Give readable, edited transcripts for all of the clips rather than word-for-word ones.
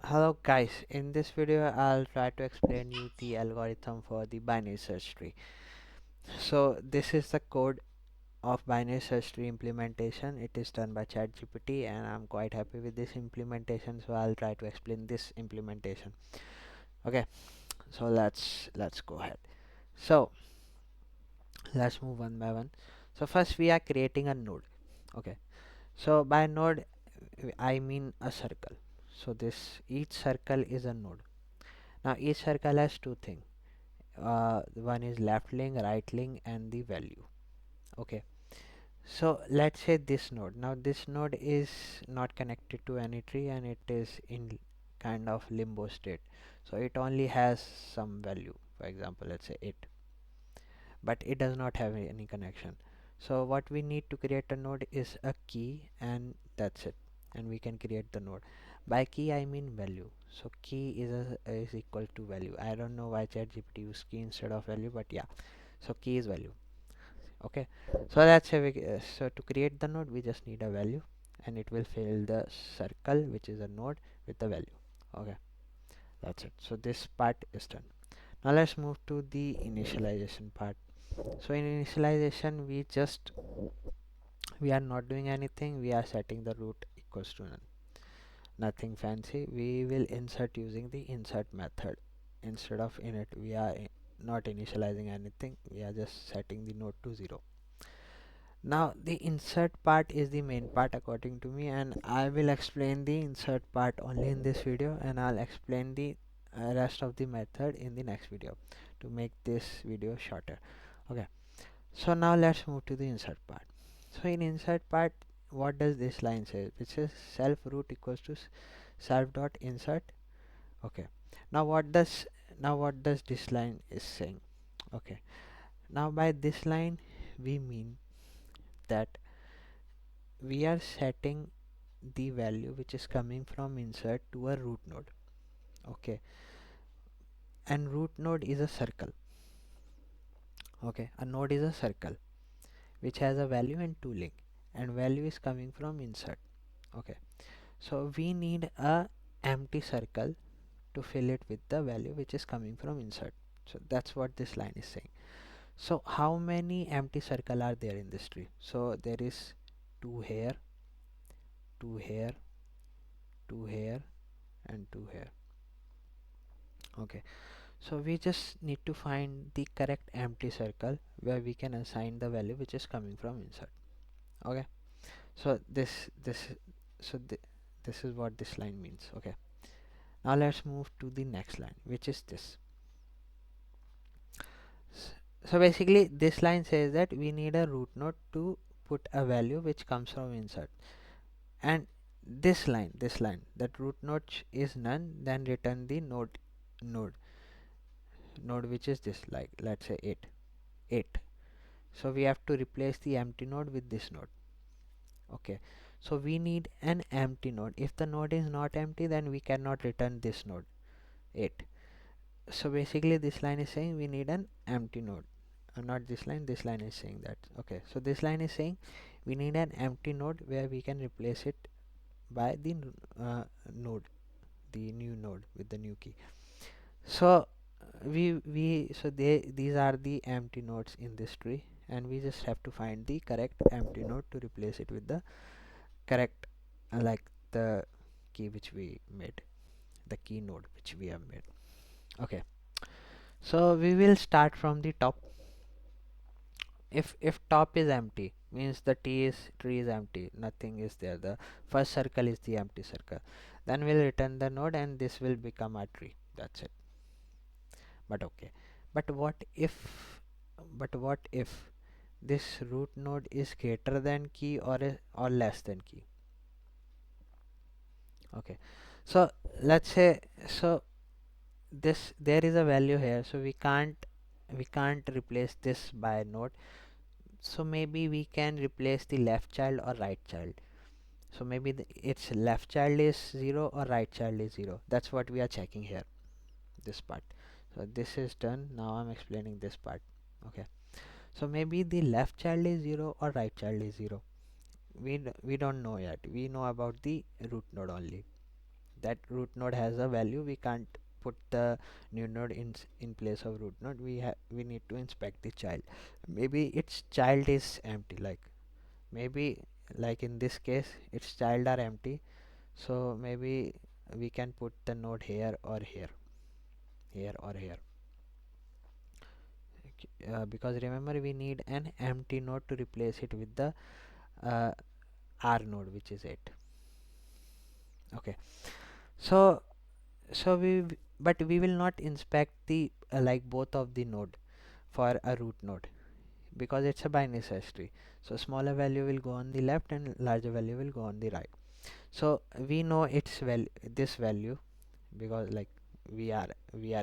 Hello guys, in this video I'll try to explain you the algorithm for the binary search tree. So this is the code of binary search tree implementation. It is done by ChatGPT and I'm quite happy with this implementation, so I'll try to explain this implementation. Okay, so let's go ahead. So let's move one by one. So first we are creating a node. Okay, so by node I mean a circle. So this each circle is a node. Now each circle has two things. One is left link, right link, and the value. Okay, so let's say this node. Now this node is not connected to any tree and it is in kind of limbo state, so it only has some value, for example let's say 8, but it does not have any connection. So what we need to create a node is a key, and that's it, and we can create the node. By key I mean value. So key is equal to value. I don't know why ChatGPT use key instead of value, but yeah, so key is value. Okay, so that's how so to create the node we just need a value, and it will fill the circle which is a node with the value. Okay, that's it. So this part is done. Now let's move to the initialization part. So in initialization we are not doing anything. We are setting the root equals to none. Nothing fancy. We will insert using the insert method. Instead of init we are not initializing anything. We are just setting the node to 0. Now the insert part is the main part according to me, and I will explain the insert part only in this video, and I'll explain the rest of the method in the next video to make this video shorter. Okay, so now let's move to the insert part. So in insert part, what does this line say? It says self root equals to self dot insert. Okay, now what does this line is saying? Okay, now by this line we mean that we are setting the value which is coming from insert to a root node. Okay, and root node is a circle. Okay, a node is a circle which has a value and two link, and value is coming from insert. Okay, so we need a empty circle to fill it with the value which is coming from insert. So that's what this line is saying. So how many empty circle are there in this tree? So there is two here, two here, two here, and two here. Okay, so we just need to find the correct empty circle where we can assign the value which is coming from insert. Okay, so this is what this line means. Okay, now let's move to the next line, which is this. So basically this line says that we need a root node to put a value which comes from insert, and this line that root node is none, then return the node node which is this, like let's say 8. So we have to replace the empty node with this node. Okay, so we need an empty node. If the node is not empty, then we cannot return this node 8. So basically this line is saying we need an empty node. Not this line is saying that. Okay, so this line is saying we need an empty node where we can replace it by the node, the new node with the new key. So these are the empty nodes in this tree, and we just have to find the correct empty node to replace it with the correct like the key which we made, the key node which we have made. Okay, so we will start from the top. If top is empty means the tree is empty, nothing is there, the first circle is the empty circle, then we'll return the node and this will become a tree. That's it. But okay, but what if this root node is greater than key or less than key? Okay, so let's say, so this there is a value here, so we can't replace this by node. So maybe we can replace the left child or right child. So maybe its left child is 0 or right child is 0. That's what we are checking here, this part. So this is done. Now I'm explaining this part. Okay, so maybe the left child is 0 or right child is 0. we don't know yet. We know about the root node only. That root node has a value. We can't put the new node in place of root node. We need to inspect the child. Maybe its child is empty. Maybe like in this case, its child are empty. So maybe we can put the node here or here, here or here. Because remember, we need an empty node to replace it with the uh, R node, which is 8. Okay. So but we will not inspect the like both of the node for a root node, because it's a binary search tree. So smaller value will go on the left and larger value will go on the right. So we know its this value, because like we are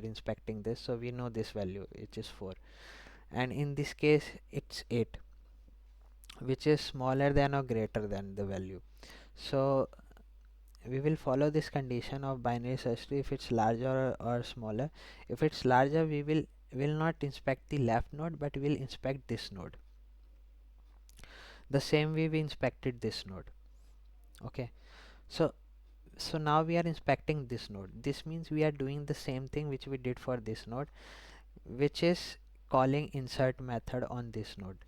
inspecting this, so we know this value, which is 4, and in this case it's 8, which is smaller than or greater than the value. So we will follow this condition of binary search tree if it's larger or smaller. If it's larger, we will not inspect the left node, but we'll inspect this node the same way we inspected this node. Okay. So now we are inspecting this node. This means we are doing the same thing which we did for this node, which is calling insert method on this node.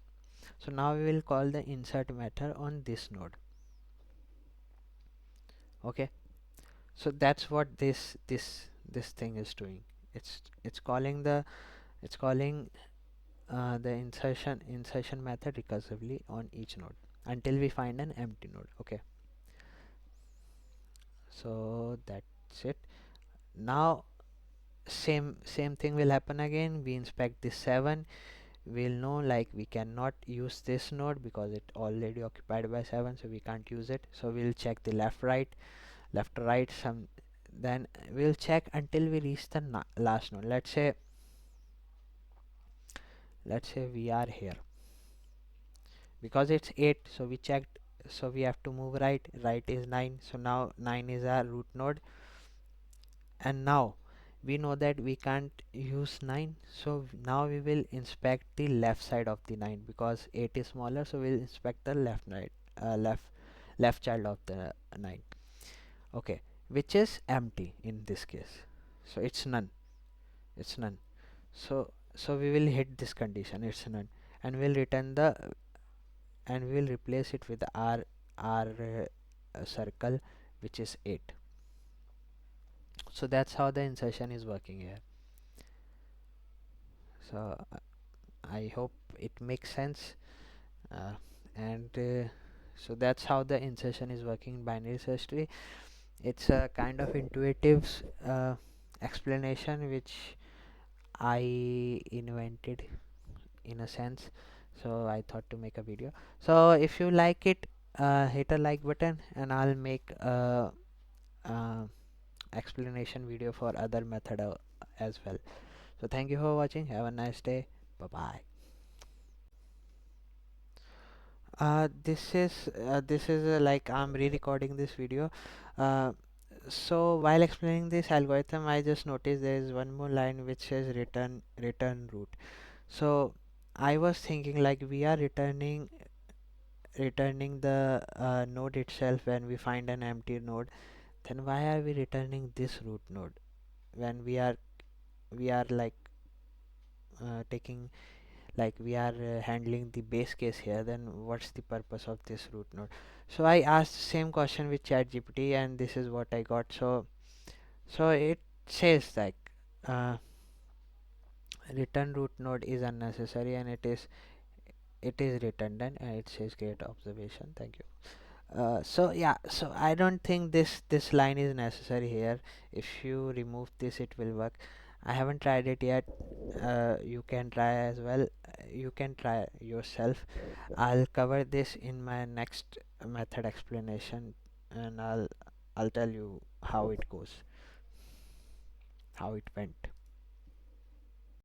So now we will call the insert method on this node. Okay. So that's what this thing is doing. It's calling the insertion method recursively on each node until we find an empty node. Okay. So that's it. Now same thing will happen again. We inspect this 7. We'll know like we cannot use this node because it already occupied by 7, so we can't use it. So we'll check the left right some, then we'll check until we reach the last node. Let's say we are here, because it's 8, so we checked, so we have to move right is 9, so now 9 is our root node. And now we know that we can't use 9, so now we will inspect the left side of the 9, because 8 is smaller, so we'll inspect the left child of the 9. Okay, which is empty in this case, so it's none. So we will hit this condition, it's none, and we'll return the and we will replace it with our circle, which is 8. So that's how the insertion is working here. So I hope it makes sense, uh, and so that's how the insertion is working in binary search tree. It's a kind of intuitive explanation which I invented in a sense, so I thought to make a video. So if you like it, hit a like button, and I'll make a uh, explanation video for other method as well. So thank you for watching, have a nice day, bye bye. This is like I'm re-recording this video. uh, so while explaining this algorithm, I just noticed there is one more line which says return root. So I was thinking, like, we are returning the node itself when we find an empty node, then why are we returning this root node when we are like taking, like, we are handling the base case here? Then what's the purpose of this root node? So I asked the same question with ChatGPT, and this is what I got. So it says like, uh, return root node is unnecessary, and it is redundant, and it says great observation, thank you. So yeah, so I don't think this line is necessary here. If you remove this, it will work. I haven't tried it yet. You can try as well. You can try yourself. I'll cover this in my next method explanation, and I'll tell you how it goes, how it went.